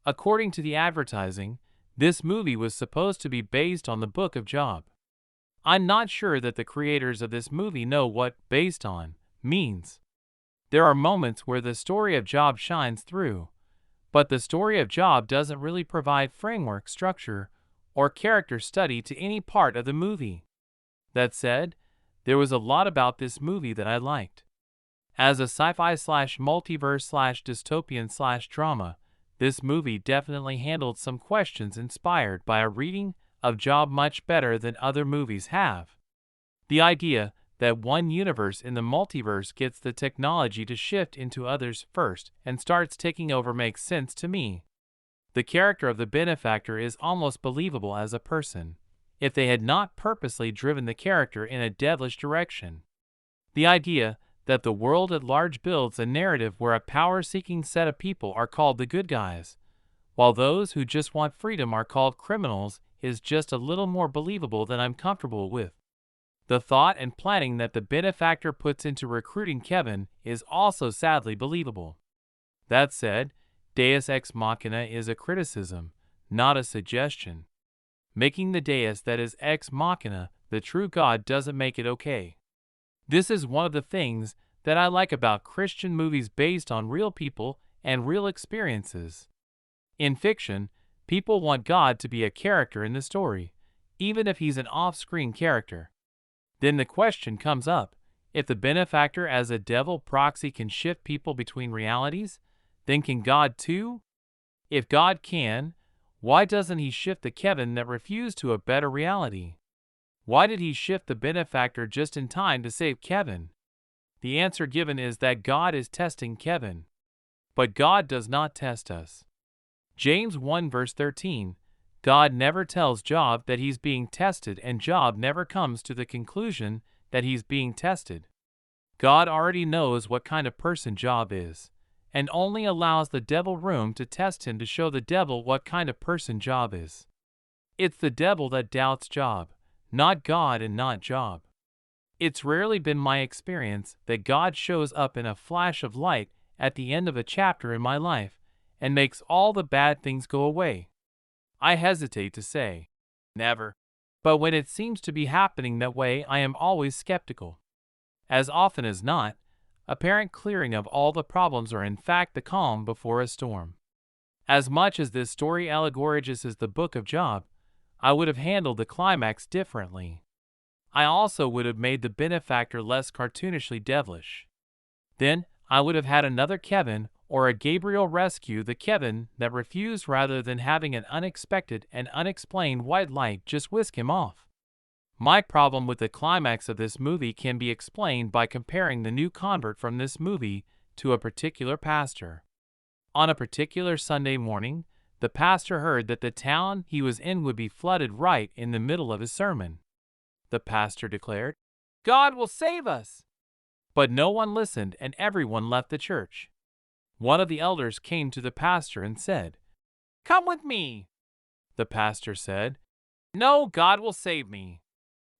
According to the advertising, this movie was supposed to be based on the Book of Job. I'm not sure that the creators of this movie know what "based on" means. There are moments where the story of Job shines through, but the story of Job doesn't really provide framework, structure, or character study to any part of the movie. That said, there was a lot about this movie that I liked. As a sci-fi slash multiverse slash dystopian slash drama, this movie definitely handled some questions inspired by a reading of Job much better than other movies have. The idea that one universe in the multiverse gets the technology to shift into others first and starts taking over makes sense to me. The character of the benefactor is almost believable as a person, if they had not purposely driven the character in a devilish direction. The idea that the world at large builds a narrative where a power-seeking set of people are called the good guys, while those who just want freedom are called criminals, is just a little more believable than I'm comfortable with. The thought and planning that the benefactor puts into recruiting Kevin is also sadly believable. That said, Deus Ex Machina is a criticism, not a suggestion. Making the Deus that is Ex Machina the true God doesn't make it okay. This is one of the things that I like about Christian movies based on real people and real experiences. In fiction, people want God to be a character in the story, even if he's an off-screen character. Then the question comes up, if the benefactor as a devil proxy can shift people between realities, then can God too? If God can, why doesn't he shift the Kevin that refused to a better reality? Why did he shift the benefactor just in time to save Kevin? The answer given is that God is testing Kevin. But God does not test us. James 1 verse 13, God never tells Job that he's being tested, and Job never comes to the conclusion that he's being tested. God already knows what kind of person Job is, and only allows the devil room to test him to show the devil what kind of person Job is. It's the devil that doubts Job, not God and not Job. It's rarely been my experience that God shows up in a flash of light at the end of a chapter in my life and makes all the bad things go away. I hesitate to say never, but when it seems to be happening that way, I am always skeptical. As often as not, apparent clearing of all the problems are in fact the calm before a storm. As much as this story allegorizes the Book of Job, I would have handled the climax differently. I also would have made the benefactor less cartoonishly devilish. Then I would have had another Kevin or a Gabriel rescue the Kevin that refused rather than having an unexpected and unexplained white light just whisk him off. My problem with the climax of this movie can be explained by comparing the new convert from this movie to a particular pastor. On a particular Sunday morning, the pastor heard that the town he was in would be flooded right in the middle of his sermon. The pastor declared, "God will save us!" But no one listened and everyone left the church. One of the elders came to the pastor and said, "Come with me." The pastor said, "No, God will save me."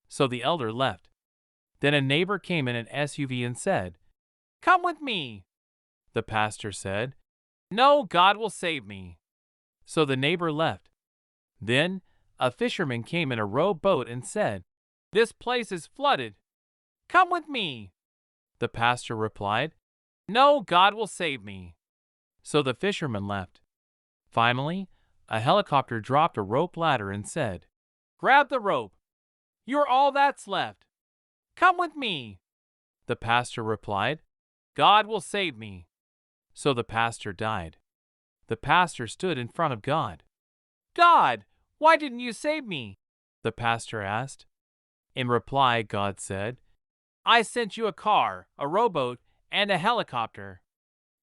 So the elder left. Then a neighbor came in an SUV and said, "Come with me." The pastor said, "No, God will save me." So the neighbor left. Then a fisherman came in a rowboat and said, "This place is flooded. Come with me." The pastor replied, "No, God will save me." So the fisherman left. Finally, a helicopter dropped a rope ladder and said, "Grab the rope. You're all that's left. Come with me." The pastor replied, "God will save me." So the pastor died. The pastor stood in front of God. "God, why didn't you save me?" the pastor asked. In reply, God said, "I sent you a car, a rowboat, and a helicopter.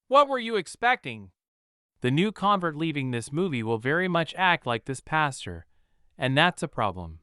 What were you expecting?" The new convert leaving this movie will very much act like this pastor, and that's a problem.